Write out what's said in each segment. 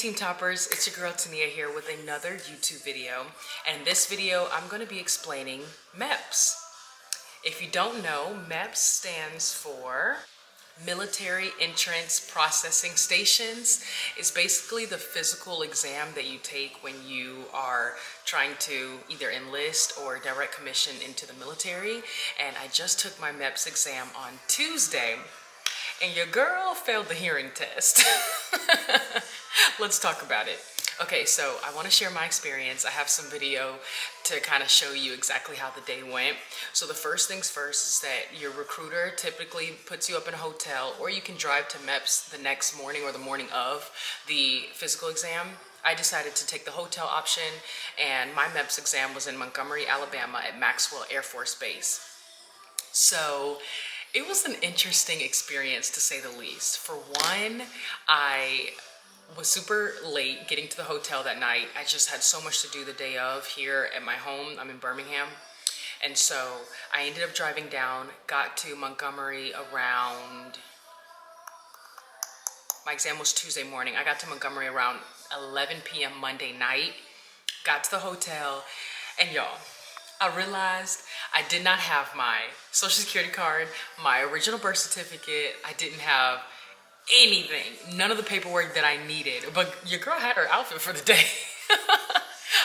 Team Toppers, it's your girl Tania here with another YouTube video. And in this video, I'm going to be explaining MEPS. If you don't know, MEPS stands for Military Entrance Processing Stations. It's basically the physical exam that you take when you are trying to either enlist or direct commission into the military. And I just took my MEPS exam on Tuesday. And your girl failed the hearing test. Let's talk about it. Okay, so I want to share my experience. I have some video to kind of show you exactly how the day went. So the first things first is that your recruiter typically puts you up in a hotel, or you can drive to MEPS the next morning or the morning of the physical exam. I decided to take the hotel option, and my MEPS exam was in Montgomery, Alabama at Maxwell Air Force Base. So it was an interesting experience, to say the least. For one, I was super late getting to the hotel that night. I just had so much to do the day of here at my home. I'm in Birmingham. And so I ended up driving down, got to Montgomery around, my exam was Tuesday morning. I got to Montgomery around 11 p.m. Monday night, got to the hotel, and y'all, I realized I did not have my social security card, my original birth certificate. I didn't have anything, none of the paperwork that I needed. But your girl had her outfit for the day.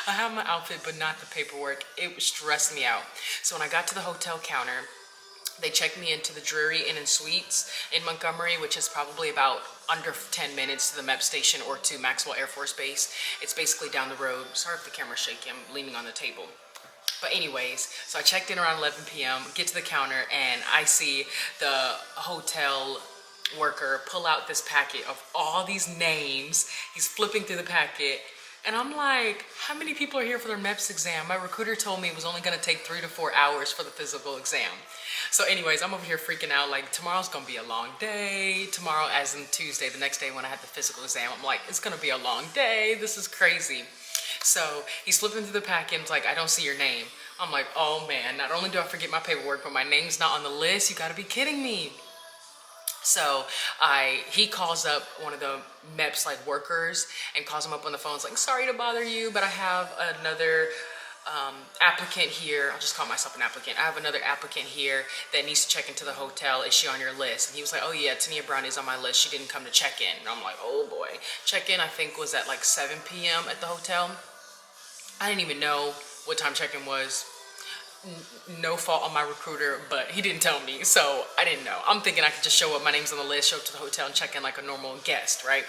I have my outfit, but not the paperwork. It was stressing me out. So when I got to the hotel counter, they checked me into the Drury Inn and Suites in Montgomery, which is probably about under 10 minutes to the MEPS station or to Maxwell Air Force Base. It's basically down the road. Sorry if the camera's shaky, I'm leaning on the table. But anyways, so I checked in around 11 p.m., get to the counter, and I see the hotel worker pull out this packet of all these names. He's flipping through the packet, and I'm like, how many people are here for their MEPS exam? My recruiter told me it was only gonna take 3 to 4 hours for the physical exam. So anyways, I'm over here freaking out, like tomorrow's gonna be a long day. Tomorrow, as in Tuesday, the next day when I had the physical exam, I'm like, it's gonna be a long day. This is crazy. So he's flipping through the packet and he's like, I don't see your name. I'm like, oh man, not only do I forget my paperwork, but my name's not on the list. You gotta be kidding me. So he calls up one of the MEPS workers and calls him up on the phone. It's like, sorry to bother you, but I have another applicant here. I'll just call myself an applicant. I have another applicant here that needs to check into the hotel. Is she on your list? And he was like, oh yeah, Tania Brown is on my list. She didn't come to check in. And I'm like, oh boy. Check-in, I think, was at like 7 p.m. at the hotel. I didn't even know what time check-in was. No fault on my recruiter, but he didn't tell me, so I didn't know. I'm thinking I could just show up, my name's on the list, show up to the hotel and check in like a normal guest, right?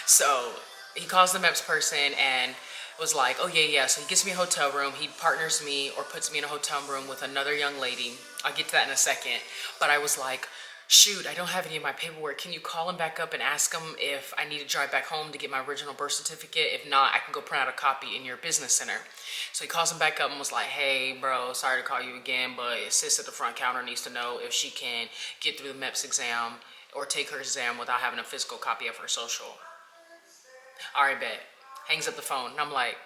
So he calls the MEPS person and was like, oh yeah, so he gets me a hotel room. He partners me or puts me in a hotel room with another young lady. I'll get to that in a second. But I was like, shoot, I don't have any of my paperwork. Can you call him back up and ask him if I need to drive back home to get my original birth certificate? If not, I can go print out a copy in your business center. So he calls him back up and was like, hey bro, sorry to call you again, but sis at the front counter needs to know if she can get through the MEPS exam or take her exam without having a physical copy of her social. All right, bet. Hangs up the phone, and I'm like,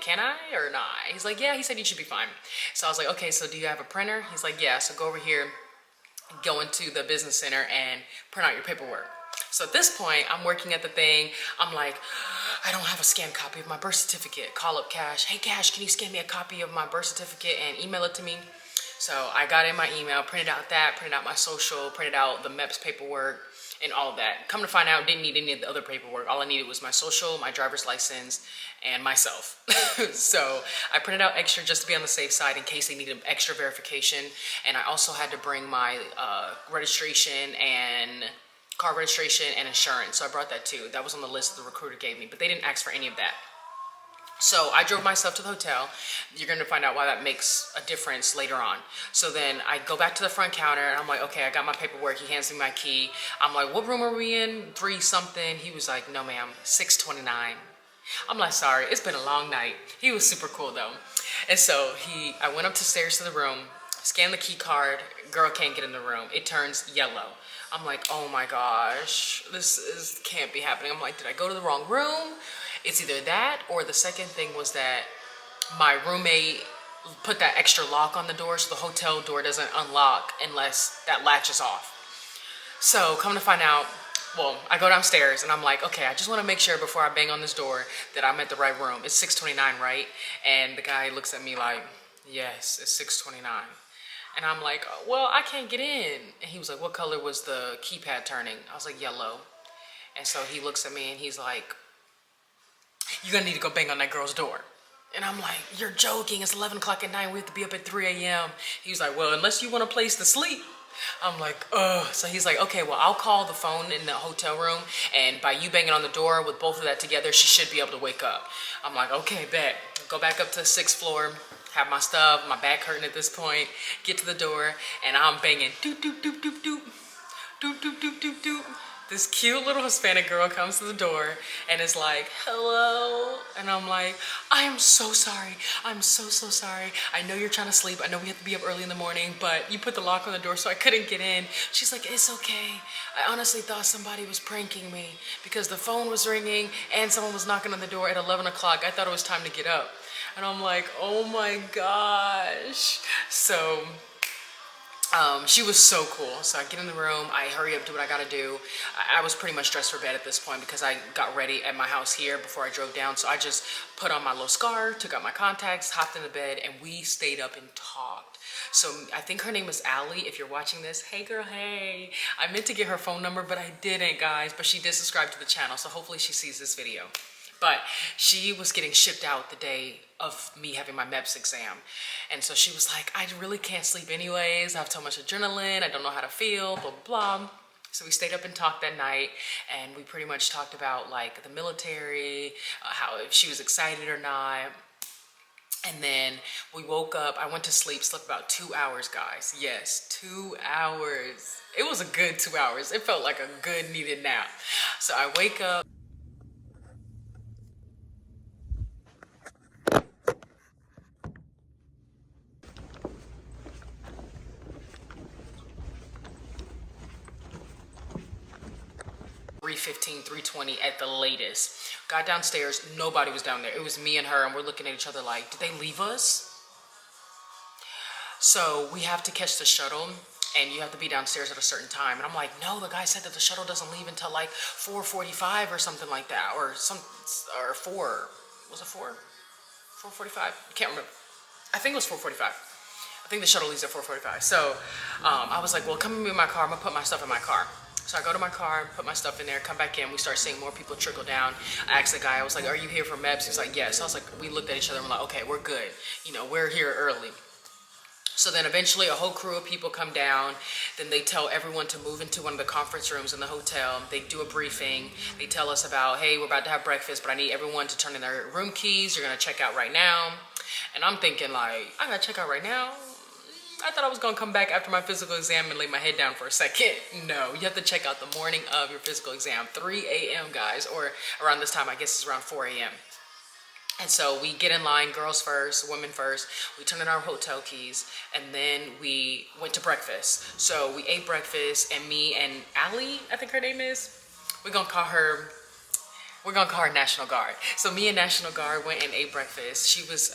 can I or not? He's like, yeah, he said you should be fine. So I was like, okay, so do you have a printer? He's like, yeah, so go over here, go into the business center and print out your paperwork. So at this point, I'm working at the thing. I'm like, I don't have a scanned copy of my birth certificate. Call up Cash. Hey Cash, can you scan me a copy of my birth certificate and email it to me? So I got in my email, printed out my social, printed out the MEPS paperwork, and all of that. Come to find out, didn't need any of the other paperwork. All I needed was my social, my driver's license, and myself. So I printed out extra just to be on the safe side in case they needed extra verification. And I also had to bring my registration and car registration and insurance. So I brought that too. That was on the list that the recruiter gave me, but they didn't ask for any of that. So I drove myself to the hotel. You're going to find out why that makes a difference later on. So then I go back to the front counter and I'm like, okay, I got my paperwork. He hands me my key. I'm like, what room are we in? 3 something. He was like, no ma'am, 629. I'm like, sorry, it's been a long night. He was super cool though. And so I went up the stairs to the room, scanned the key card. Girl can't get in the room. It turns yellow. I'm like, oh my gosh, this can't be happening. I'm like, did I go to the wrong room? It's either that, or the second thing was that my roommate put that extra lock on the door, so the hotel door doesn't unlock unless that latch is off. So come to find out, well, I go downstairs and I'm like, okay, I just want to make sure before I bang on this door that I'm at the right room. It's 629, right? And the guy looks at me like, yes, it's 629. And I'm like, well, I can't get in. And he was like, what color was the keypad turning? I was like, yellow. And so he looks at me and he's like, you're gonna need to go bang on that girl's door. And I'm like, you're joking, it's 11 o'clock at night, we have to be up at 3 a.m. He was like, well, unless you want a place to sleep. I'm like, ugh. So he's like, okay, well, I'll call the phone in the hotel room, and by you banging on the door with both of that together, she should be able to wake up. I'm like, okay, bet. Go back up to the 6th floor, have my stuff, my back hurting at this point, get to the door, and I'm banging, doop, doop, doop, doop, doop, doop, doop, doop, doop, doop. This cute little Hispanic girl comes to the door and is like, hello. And I'm like, I am so sorry. I'm so sorry. I know you're trying to sleep. I know we have to be up early in the morning, but you put the lock on the door so I couldn't get in. She's like, it's okay. I honestly thought somebody was pranking me because the phone was ringing and someone was knocking on the door at 11 o'clock. I thought it was time to get up. And I'm like, oh my gosh. So she was so cool. So I get in the room, I hurry up, do what I gotta do. I was pretty much dressed for bed at this point because I got ready at my house here before I drove down. So I just put on my little scarf, took out my contacts, hopped in the bed, and we stayed up and talked. So I think her name is Allie. If you're watching this, hey girl, hey. I meant to get her phone number, but I didn't, guys. But she did subscribe to the channel, so hopefully she sees this video. But she was getting shipped out the day of me having my MEPS exam. And so she was like, I really can't sleep anyways. I have so much adrenaline. I don't know how to feel, blah, blah, blah. So we stayed up and talked that night, and we pretty much talked about like the military, how if she was excited or not. And then we woke up, I went to sleep, slept about 2 hours, guys. Yes, 2 hours. It was a good 2 hours. It felt like a good needed nap. So I wake up. 3:15, 3:20 at the latest. Got downstairs, nobody was down there. It was me and her, and we're looking at each other like, did they leave us? So we have to catch the shuttle, and you have to be downstairs at a certain time. And I'm like, no, the guy said that the shuttle doesn't leave until like 4:45 or something like that, or 4. Was it 4? 4:45? I can't remember. I think it was 4:45. I think the shuttle leaves at 4:45. So I was like, well, come with me in my car. I'm gonna put my stuff in my car. So I go to my car, put my stuff in there, come back in. We start seeing more people trickle down. I asked the guy, I was like, are you here for MEPS? He's like, yes. I was like, we looked at each other and we're like, okay, we're good. You know, we're here early. So then eventually a whole crew of people come down. Then they tell everyone to move into one of the conference rooms in the hotel. They do a briefing. They tell us about, hey, we're about to have breakfast, but I need everyone to turn in their room keys. You're gonna check out right now. And I'm thinking like, I gotta check out right now? I thought I was gonna come back after my physical exam and lay my head down for a second. No, you have to check out the morning of your physical exam, 3 a.m. guys, or around this time, I guess it's around 4 a.m. And so we get in line, girls first, women first. We turn in our hotel keys, and then we went to breakfast. So we ate breakfast, and me and Allie, I think her name is, we're gonna call her National Guard. So me and National Guard went and ate breakfast. She was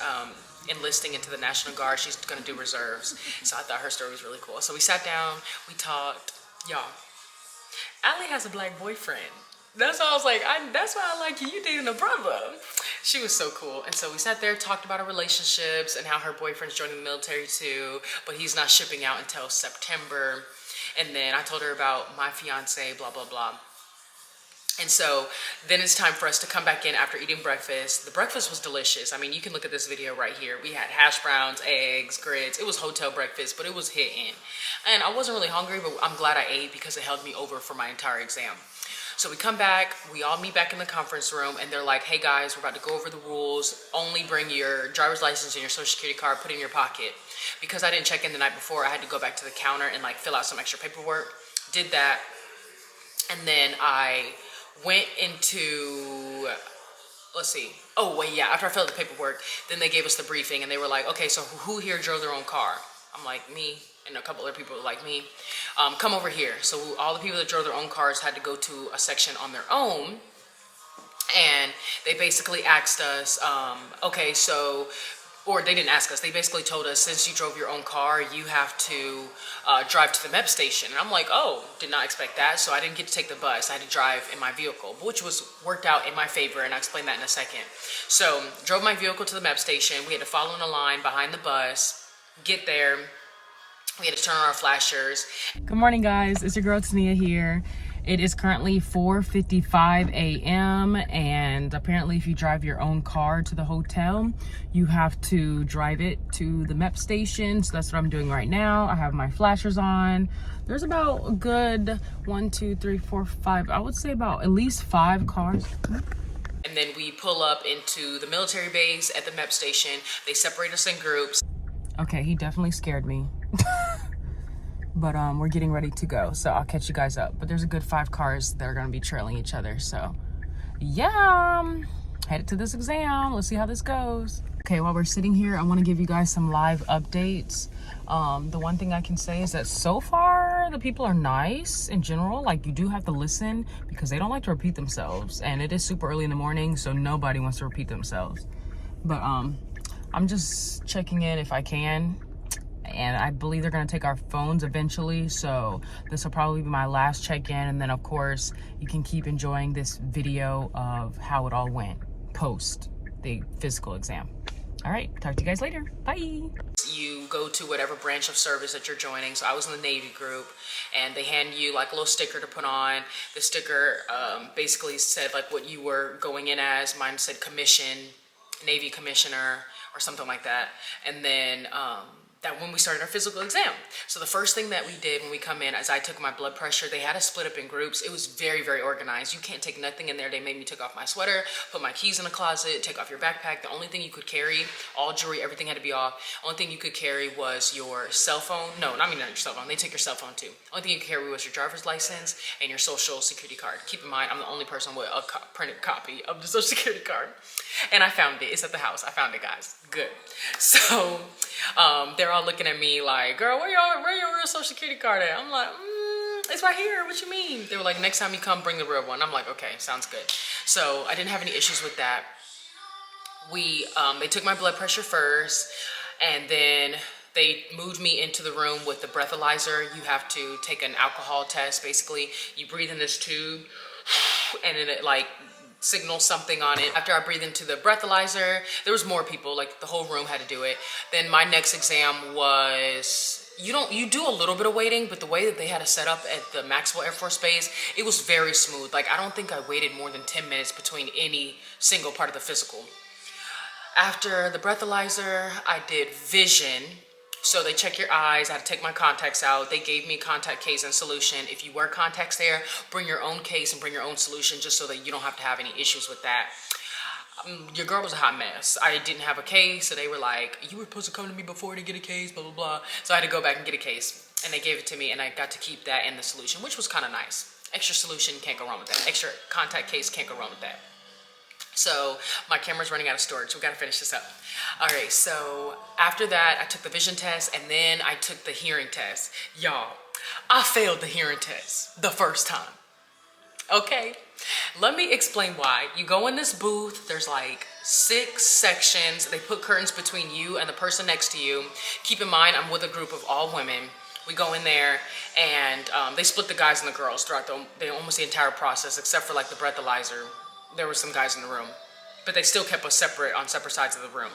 enlisting into the National Guard. She's gonna do reserves. So I thought her story was really cool. So we sat down, we talked. Y'all, Allie has a black boyfriend. That's why I was like, that's why I like you. You dating a brother. She was so cool. And so we sat there, talked about our relationships and how her boyfriend's joining the military too, but he's not shipping out until September. And then I told her about my fiance, blah, blah, blah. And so then it's time for us to come back in after eating breakfast. The breakfast was delicious. I mean, you can look at this video right here. We had hash browns, eggs, grits. It was hotel breakfast, but it was hitting. And I wasn't really hungry, but I'm glad I ate because it held me over for my entire exam. So we come back, we all meet back in the conference room, and they're like, hey guys, we're about to go over the rules. Only bring your driver's license and your social security card, put it in your pocket. Because I didn't check in the night before, I had to go back to the counter and like fill out some extra paperwork. Did that. And then I went into, let's see. Oh, wait, yeah, after I filled out the paperwork, then they gave us the briefing and they were like, okay, so who here drove their own car? I'm like, me. And a couple other people like me, come over here. So all the people that drove their own cars had to go to a section on their own. And they basically asked us, okay, so or they didn't ask us, they basically told us, since you drove your own car, you have to drive to the MEPS station. And I'm like, oh, did not expect that. So I didn't get to take the bus. I had to drive in my vehicle, which was worked out in my favor, and I'll explain that in a second. So drove my vehicle to the MEPS station. We had to follow in a line behind the bus, get there. We had to turn on our flashers. Good morning, guys. It's your girl Tania here. It is currently 4:55 a.m. and apparently if you drive your own car to the hotel, you have to drive it to the MEP station. So that's what I'm doing right now. I have my flashers on. There's about a good 1, 2, 3, 4, 5, I would say about at least 5 cars. And then we pull up into the military base at the MEP station. They separate us in groups. Okay, he definitely scared me. But we're getting ready to go, so I'll catch you guys up. But there's a good 5 cars that are gonna be trailing each other, so yeah, headed to this exam. Let's see how this goes. Okay, while we're sitting here, I want to give you guys some live updates. The one thing I can say is that so far the people are nice in general. Like, you do have to listen because they don't like to repeat themselves, and it is super early in the morning, so nobody wants to repeat themselves. But I'm just checking in if I can. And I believe they're going to take our phones eventually, so this will probably be my last check-in, and then of course you can keep enjoying this video of how it all went post the physical exam. All right, talk to you guys later. Bye. You go to whatever branch of service that you're joining. So I was in the Navy group, and they hand you like a little sticker to put on. The sticker basically said like what you were going in as. Mine said commission, Navy commissioner, or something like that. And then that when we started our physical exam. So the first thing that we did when we come in, as I took my blood pressure, they had us split up in groups. It was very, very organized. You can't take nothing in there. They made me take off my sweater, put my keys in the closet, take off your backpack. The only thing you could carry, all jewelry, everything had to be off. Only thing you could carry was your cell phone. No, not your cell phone. They take your cell phone too. Only thing you could carry was your driver's license and your social security card. Keep in mind, I'm the only person with a printed copy of the social security card. And I found it. It's at the house. I found it, guys. Good. So they're all looking at me like, girl, where your real social security card at? I'm like, it's right here. What you mean? They were like, next time you come, bring the real one. I'm like, okay, sounds good. So I didn't have any issues with that. They took my blood pressure first, and then they moved me into the room with the breathalyzer. You have to take an alcohol test. Basically, you breathe in this tube, and then it like signal something on it. After I breathed into the breathalyzer, there was more people, like the whole room had to do it. Then my next exam was, you do a little bit of waiting, but the way that they had it set up at the Maxwell Air Force Base, it was very smooth. Like, I don't think I waited more than 10 minutes between any single part of the physical. After the breathalyzer, I did vision. So they check your eyes. I had to take my contacts out. They gave me a contact case and solution. If you wear contacts there, bring your own case and bring your own solution, just so that you don't have to have any issues with that. Your girl was a hot mess. I didn't have a case, so they were like, you were supposed to come to me before to get a case, blah, blah, blah. So I had to go back and get a case, and they gave it to me, and I got to keep that and the solution, which was kind of nice. Extra solution, can't go wrong with that. Extra contact case, can't go wrong with that. So my camera's running out of storage. We gotta finish this up. All right, so after that, I took the vision test, and then I took the hearing test. Y'all, I failed the hearing test the first time. Okay, let me explain why. You go in this booth, there's like 6 sections. They put curtains between you and the person next to you. Keep in mind, I'm with a group of all women. We go in there, and they split the guys and the girls throughout almost the entire process, except for like the breathalyzer. There were some guys in the room, but they still kept us separate on separate sides of the room.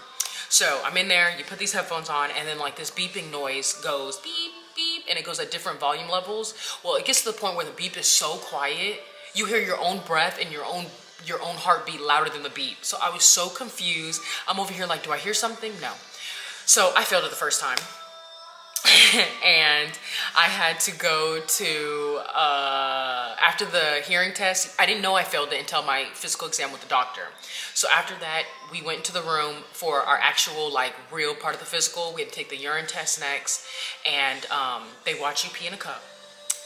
So I'm in there, you put these headphones on, and then like this beeping noise goes beep, beep, and it goes at different volume levels. Well, it gets to the point where the beep is so quiet, you hear your own breath and your own heartbeat louder than the beep. So I was so confused. I'm over here like, do I hear something? No. So I failed it the first time. And I had to go to, after the hearing test, I didn't know I failed it until my physical exam with the doctor. So after that, we went to the room for our actual, like, real part of the physical. We had to take the urine test next, and they watch you pee in a cup.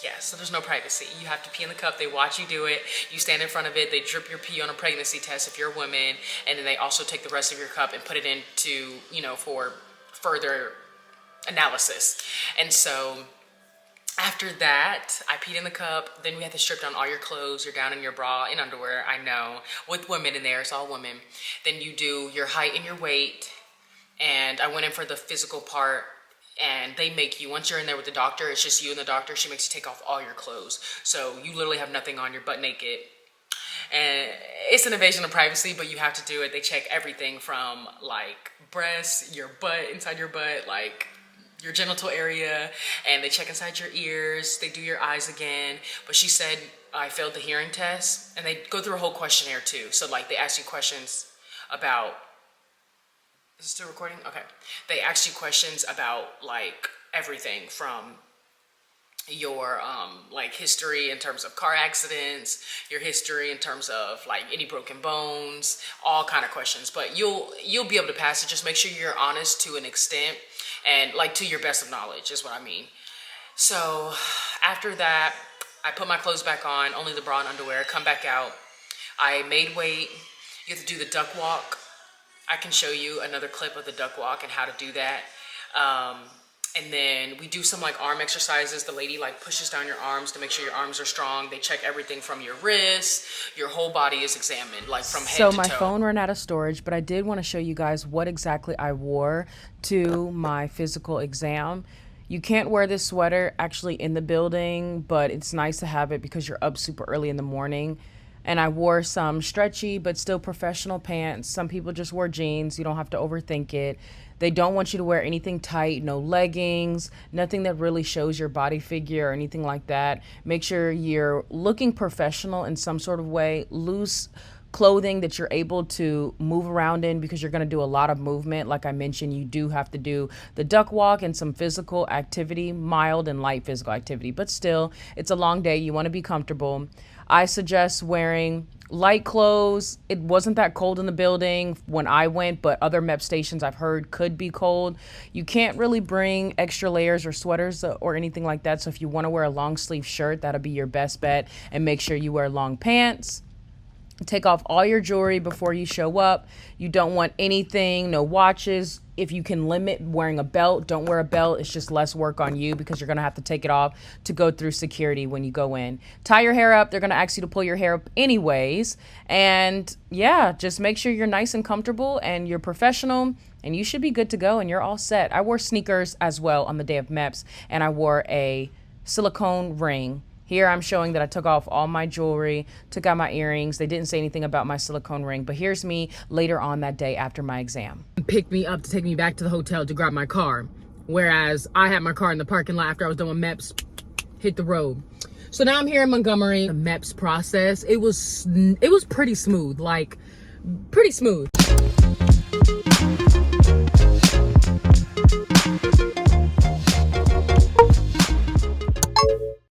Yeah, so there's no privacy. You have to pee in the cup. They watch you do it. You stand in front of it. They drip your pee on a pregnancy test if you're a woman, and then they also take the rest of your cup and put it into, for further analysis. And so after that, I peed in the cup. Then we had to strip down all your clothes. You're down in your bra and underwear, I know, with women in there. It's all women. Then you do your height and your weight. and I went in for the physical part. And they make you, once you're in there with the doctor, it's just you and the doctor. She makes you take off all your clothes. So you literally have nothing on, you're butt naked. And it's an invasion of privacy, but you have to do it. They check everything from like breasts, your butt, inside your butt, like your genital area, and they check inside your ears. They do your eyes again. But she said I failed the hearing test, and they go through a whole questionnaire too. So like they ask you questions about, is it still recording? Okay. They ask you questions about like everything from your like history in terms of car accidents, your history in terms of like any broken bones, all kind of questions. But you'll be able to pass it. Just make sure you're honest to an extent, and like to your best of knowledge is what I mean. So after that, I put my clothes back on, only the bra and underwear, come back out. I made weight. You have to do the duck walk. I can show you another clip of the duck walk and how to do that. And then we do some like arm exercises. The lady like pushes down your arms to make sure your arms are strong. They check everything from your wrists. Your whole body is examined, like from head to toe. So my phone ran out of storage, but I did want to show you guys what exactly I wore to my physical exam. You can't wear this sweater actually in the building, but it's nice to have it because you're up super early in the morning. And I wore some stretchy but still professional pants. Some people just wear jeans. You don't have to overthink it. They don't want you to wear anything tight, no leggings, nothing that really shows your body figure or anything like that. Make sure you're looking professional in some sort of way. Loose clothing that you're able to move around in because you're going to do a lot of movement. Like I mentioned, you do have to do the duck walk and some physical activity, mild and light physical activity. But still, it's a long day. You want to be comfortable. I suggest wearing light clothes. It wasn't that cold in the building when I went, but other MEPS stations I've heard could be cold. You can't really bring extra layers or sweaters or anything like that. So if you want to wear a long sleeve shirt, that'll be your best bet. And make sure you wear long pants. Take off all your jewelry before you show up. You don't want anything, no watches. If you can limit wearing a belt, don't wear a belt. It's just less work on you because you're going to have to take it off to go through security when you go in. Tie your hair up. They're going to ask you to pull your hair up anyways. And yeah, just make sure you're nice and comfortable and you're professional, and you should be good to go and you're all set. I wore sneakers as well on the day of MEPS, and I wore a silicone ring. Here I'm showing that I took off all my jewelry, took out my earrings. They didn't say anything about my silicone ring, but here's me later on that day after my exam. Picked me up to take me back to the hotel to grab my car, whereas I had my car in the parking lot after I was done with MEPS, hit the road. So now I'm here in Montgomery. The MEPS process, it was pretty smooth, like pretty smooth.